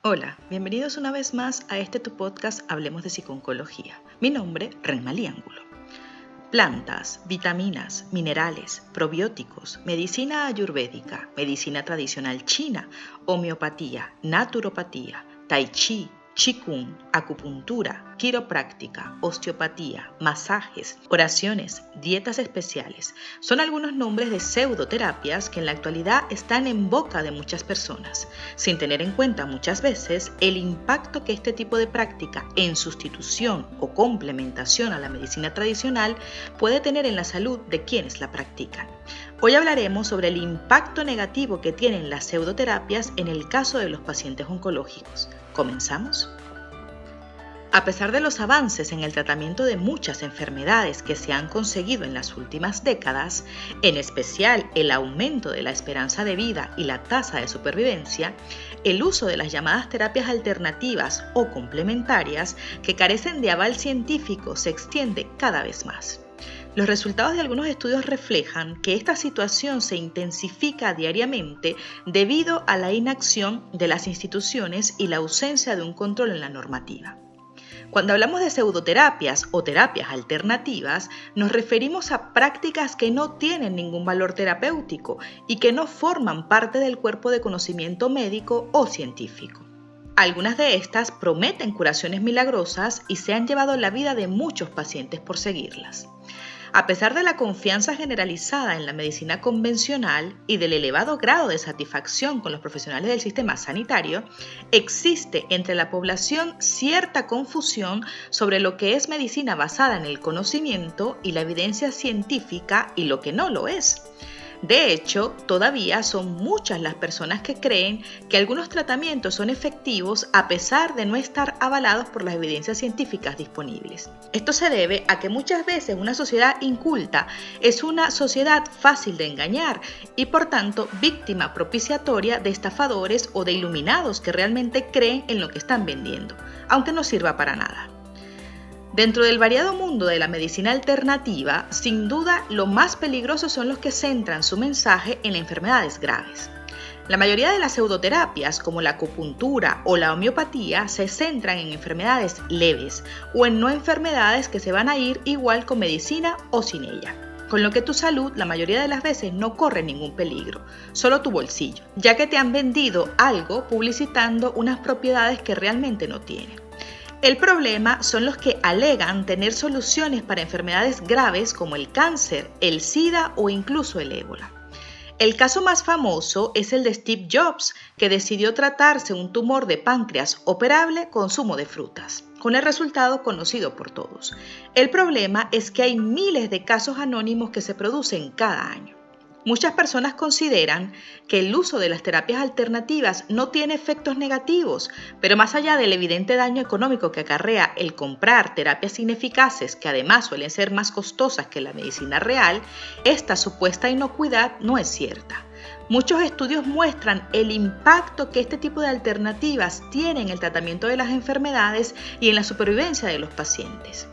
Hola, bienvenidos una vez más a tu podcast Hablemos de Psico-Oncología. Mi nombre, Renmalí Ángulo. Plantas, vitaminas, minerales, probióticos, medicina ayurvédica, medicina tradicional china, homeopatía, naturopatía, tai chi, qigong, acupuntura, quiropráctica, osteopatía, masajes, oraciones, dietas especiales. Son algunos nombres de pseudoterapias que en la actualidad están en boca de muchas personas, sin tener en cuenta muchas veces el impacto que este tipo de práctica en sustitución o complementación a la medicina tradicional puede tener en la salud de quienes la practican. Hoy hablaremos sobre el impacto negativo que tienen las pseudoterapias en el caso de los pacientes oncológicos. ¿Comenzamos? A pesar de los avances en el tratamiento de muchas enfermedades que se han conseguido en las últimas décadas, en especial el aumento de la esperanza de vida y la tasa de supervivencia, el uso de las llamadas terapias alternativas o complementarias que carecen de aval científico se extiende cada vez más. Los resultados de algunos estudios reflejan que esta situación se intensifica diariamente debido a la inacción de las instituciones y la ausencia de un control en la normativa. Cuando hablamos de pseudoterapias o terapias alternativas, nos referimos a prácticas que no tienen ningún valor terapéutico y que no forman parte del cuerpo de conocimiento médico o científico. Algunas de estas prometen curaciones milagrosas y se han llevado la vida de muchos pacientes por seguirlas. A pesar de la confianza generalizada en la medicina convencional y del elevado grado de satisfacción con los profesionales del sistema sanitario, existe entre la población cierta confusión sobre lo que es medicina basada en el conocimiento y la evidencia científica y lo que no lo es. De hecho, todavía son muchas las personas que creen que algunos tratamientos son efectivos a pesar de no estar avalados por las evidencias científicas disponibles. Esto se debe a que muchas veces una sociedad inculta es una sociedad fácil de engañar y por tanto víctima propiciatoria de estafadores o de iluminados que realmente creen en lo que están vendiendo, aunque no sirva para nada. Dentro del variado mundo de la medicina alternativa, sin duda lo más peligroso son los que centran su mensaje en enfermedades graves. La mayoría de las pseudoterapias, como la acupuntura o la homeopatía, se centran en enfermedades leves o en no enfermedades que se van a ir igual con medicina o sin ella, con lo que tu salud la mayoría de las veces no corre ningún peligro, solo tu bolsillo, ya que te han vendido algo publicitando unas propiedades que realmente no tienen. El problema son los que alegan tener soluciones para enfermedades graves como el cáncer, el SIDA o incluso el ébola. El caso más famoso es el de Steve Jobs, que decidió tratarse un tumor de páncreas operable con zumo de frutas, con el resultado conocido por todos. El problema es que hay miles de casos anónimos que se producen cada año. Muchas personas consideran que el uso de las terapias alternativas no tiene efectos negativos, pero más allá del evidente daño económico que acarrea el comprar terapias ineficaces, que además suelen ser más costosas que la medicina real, esta supuesta inocuidad no es cierta. Muchos estudios muestran el impacto que este tipo de alternativas tienen en el tratamiento de las enfermedades y en la supervivencia de los pacientes.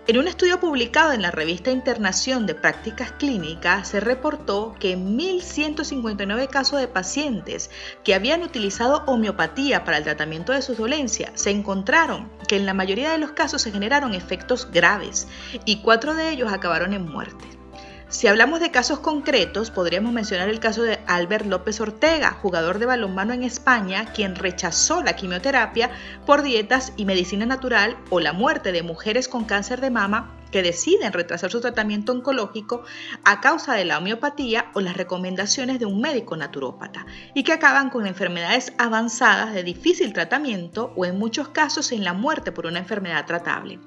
En un estudio publicado en la revista Internación de Prácticas Clínicas se reportó que en 1.159 casos de pacientes que habían utilizado homeopatía para el tratamiento de sus dolencias se encontraron que en la mayoría de los casos se generaron efectos graves y 4 de ellos acabaron en muerte. Si hablamos de casos concretos, podríamos mencionar el caso de Albert López Ortega, jugador de balonmano en España, quien rechazó la quimioterapia por dietas y medicina natural, o la muerte de mujeres con cáncer de mama que deciden retrasar su tratamiento oncológico a causa de la homeopatía o las recomendaciones de un médico naturópata, y que acaban con enfermedades avanzadas de difícil tratamiento o en muchos casos en la muerte por una enfermedad tratable.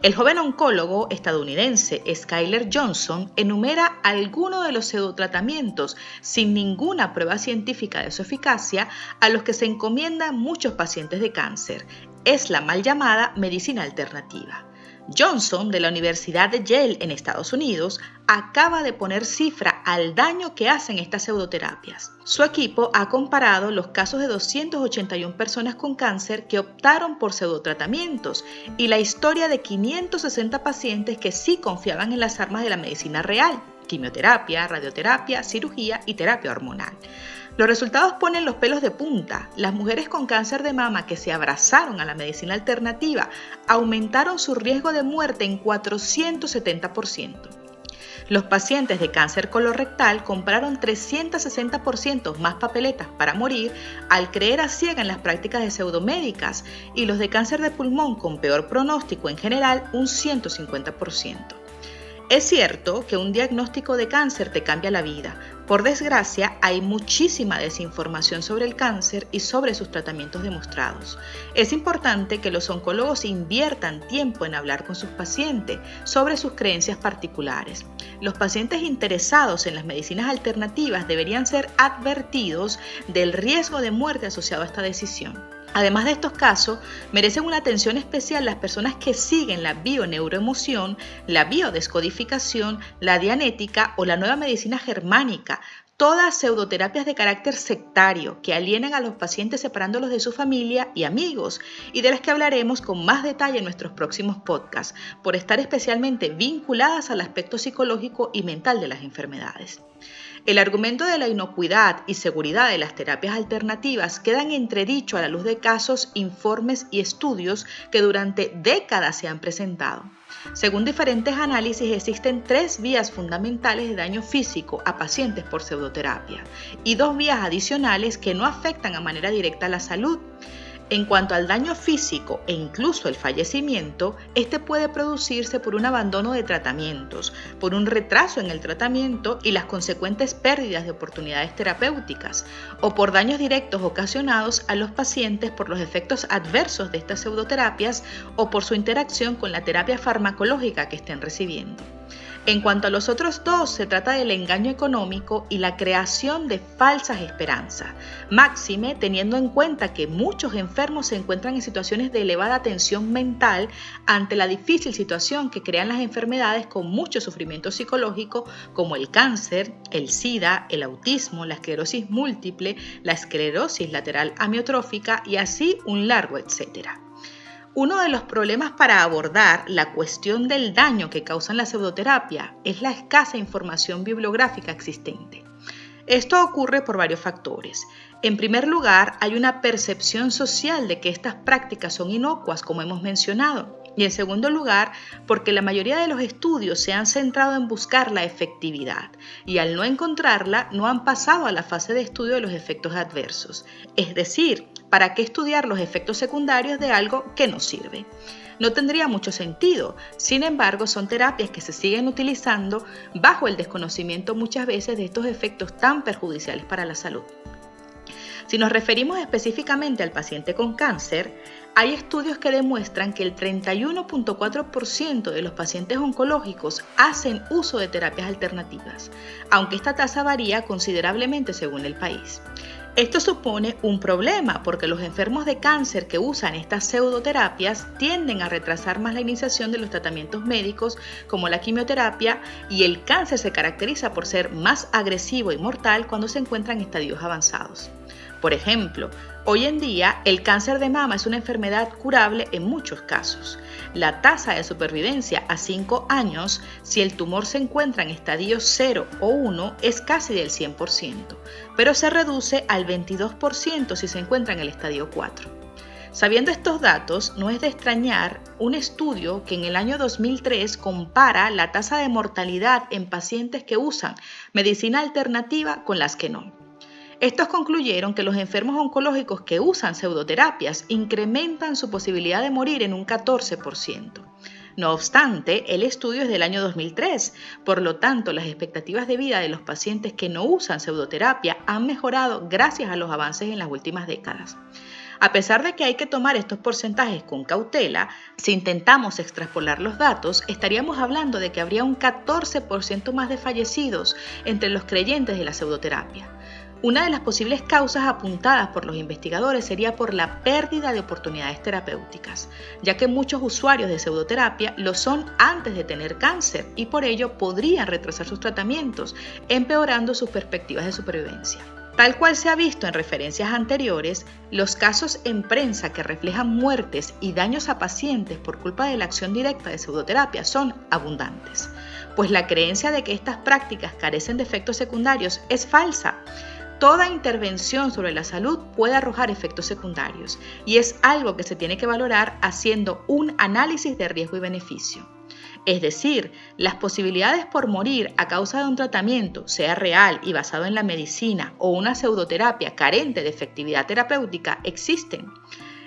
El joven oncólogo estadounidense Skyler Johnson enumera algunos de los pseudotratamientos sin ninguna prueba científica de su eficacia a los que se encomiendan muchos pacientes de cáncer. Es la mal llamada medicina alternativa. Johnson, de la Universidad de Yale en Estados Unidos, acaba de poner cifra al daño que hacen estas pseudoterapias. Su equipo ha comparado los casos de 281 personas con cáncer que optaron por pseudotratamientos y la historia de 560 pacientes que sí confiaban en las armas de la medicina real: quimioterapia, radioterapia, cirugía y terapia hormonal. Los resultados ponen los pelos de punta. Las mujeres con cáncer de mama que se abrazaron a la medicina alternativa aumentaron su riesgo de muerte en 470%. Los pacientes de cáncer colorectal compraron 360% más papeletas para morir al creer a ciegas en las prácticas de pseudomédicas, y los de cáncer de pulmón con peor pronóstico en general un 150%. Es cierto que un diagnóstico de cáncer te cambia la vida. Por desgracia, hay muchísima desinformación sobre el cáncer y sobre sus tratamientos demostrados. Es importante que los oncólogos inviertan tiempo en hablar con sus pacientes sobre sus creencias particulares. Los pacientes interesados en las medicinas alternativas deberían ser advertidos del riesgo de muerte asociado a esta decisión. Además de estos casos, merecen una atención especial las personas que siguen la bioneuroemoción, la biodescodificación, la dianética o la nueva medicina germánica, todas pseudoterapias de carácter sectario que alienan a los pacientes separándolos de su familia y amigos, y de las que hablaremos con más detalle en nuestros próximos podcasts, por estar especialmente vinculadas al aspecto psicológico y mental de las enfermedades. El argumento de la inocuidad y seguridad de las terapias alternativas queda en entredicho a la luz de casos, informes y estudios que durante décadas se han presentado. Según diferentes análisis, existen 3 vías fundamentales de daño físico a pacientes por pseudoterapia y 2 vías adicionales que no afectan a manera directa a la salud. En cuanto al daño físico e incluso el fallecimiento, este puede producirse por un abandono de tratamientos, por un retraso en el tratamiento y las consecuentes pérdidas de oportunidades terapéuticas, o por daños directos ocasionados a los pacientes por los efectos adversos de estas pseudoterapias o por su interacción con la terapia farmacológica que estén recibiendo. En cuanto a los otros 2, se trata del engaño económico y la creación de falsas esperanzas, máxime teniendo en cuenta que muchos enfermos se encuentran en situaciones de elevada tensión mental ante la difícil situación que crean las enfermedades con mucho sufrimiento psicológico, como el cáncer, el SIDA, el autismo, la esclerosis múltiple, la esclerosis lateral amiotrófica y así un largo etcétera. Uno de los problemas para abordar la cuestión del daño que causan la pseudoterapia es la escasa información bibliográfica existente. Esto ocurre por varios factores. En primer lugar, hay una percepción social de que estas prácticas son inocuas, como hemos mencionado. Y en segundo lugar, porque la mayoría de los estudios se han centrado en buscar la efectividad y al no encontrarla, no han pasado a la fase de estudio de los efectos adversos. Es decir, ¿para qué estudiar los efectos secundarios de algo que no sirve? No tendría mucho sentido. Sin embargo, son terapias que se siguen utilizando bajo el desconocimiento muchas veces de estos efectos tan perjudiciales para la salud. Si nos referimos específicamente al paciente con cáncer, hay estudios que demuestran que el 31.4% de los pacientes oncológicos hacen uso de terapias alternativas, aunque esta tasa varía considerablemente según el país. Esto supone un problema porque los enfermos de cáncer que usan estas pseudoterapias tienden a retrasar más la iniciación de los tratamientos médicos como la quimioterapia, y el cáncer se caracteriza por ser más agresivo y mortal cuando se encuentra en estadios avanzados. Por ejemplo, hoy en día el cáncer de mama es una enfermedad curable en muchos casos. La tasa de supervivencia a 5 años, si el tumor se encuentra en estadio 0 o 1, es casi del 100%, pero se reduce al 22% si se encuentra en el estadio 4. Sabiendo estos datos, no es de extrañar un estudio que en el año 2003 compara la tasa de mortalidad en pacientes que usan medicina alternativa con las que no. Estos concluyeron que los enfermos oncológicos que usan pseudoterapias incrementan su posibilidad de morir en un 14%. No obstante, el estudio es del año 2003, por lo tanto, las expectativas de vida de los pacientes que no usan pseudoterapia han mejorado gracias a los avances en las últimas décadas. A pesar de que hay que tomar estos porcentajes con cautela, si intentamos extrapolar los datos, estaríamos hablando de que habría un 14% más de fallecidos entre los creyentes de la pseudoterapia. Una de las posibles causas apuntadas por los investigadores sería por la pérdida de oportunidades terapéuticas, ya que muchos usuarios de pseudoterapia lo son antes de tener cáncer y por ello podrían retrasar sus tratamientos, empeorando sus perspectivas de supervivencia. Tal cual se ha visto en referencias anteriores, los casos en prensa que reflejan muertes y daños a pacientes por culpa de la acción directa de pseudoterapia son abundantes, pues la creencia de que estas prácticas carecen de efectos secundarios es falsa. Toda intervención sobre la salud puede arrojar efectos secundarios y es algo que se tiene que valorar haciendo un análisis de riesgo y beneficio. Es decir, las posibilidades por morir a causa de un tratamiento, sea real y basado en la medicina o una pseudoterapia carente de efectividad terapéutica, existen.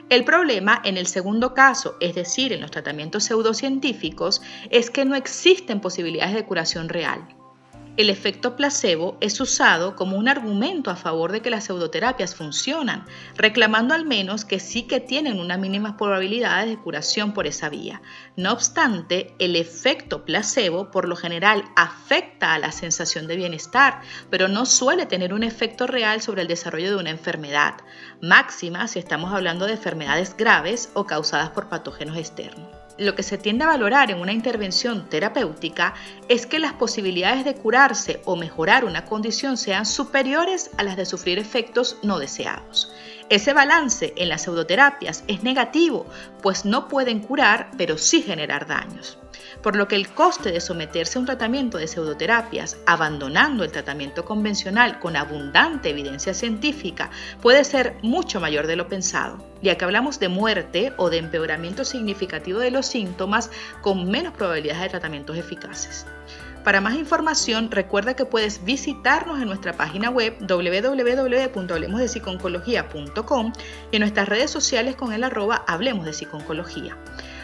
El problema en el segundo caso, es decir, en los tratamientos pseudocientíficos, es que no existen posibilidades de curación real. El efecto placebo es usado como un argumento a favor de que las pseudoterapias funcionan, reclamando al menos que sí que tienen unas mínimas probabilidades de curación por esa vía. No obstante, el efecto placebo por lo general afecta a la sensación de bienestar, pero no suele tener un efecto real sobre el desarrollo de una enfermedad, máxima si estamos hablando de enfermedades graves o causadas por patógenos externos. Lo que se tiende a valorar en una intervención terapéutica es que las posibilidades de curarse o mejorar una condición sean superiores a las de sufrir efectos no deseados. Ese balance en las pseudoterapias es negativo, pues no pueden curar, pero sí generar daños. Por lo que el coste de someterse a un tratamiento de pseudoterapias, abandonando el tratamiento convencional con abundante evidencia científica, puede ser mucho mayor de lo pensado, ya que hablamos de muerte o de empeoramiento significativo de los síntomas con menos probabilidades de tratamientos eficaces. Para más información, recuerda que puedes visitarnos en nuestra página web www.hablemosdepsiconcología.com y en nuestras redes sociales con el @hablemosdepsiconcología.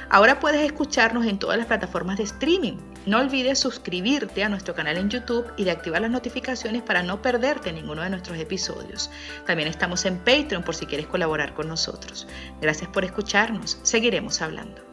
Ahora puedes escucharnos en todas las plataformas de streaming. No olvides suscribirte a nuestro canal en YouTube y de activar las notificaciones para no perderte ninguno de nuestros episodios. También estamos en Patreon por si quieres colaborar con nosotros. Gracias por escucharnos. Seguiremos hablando.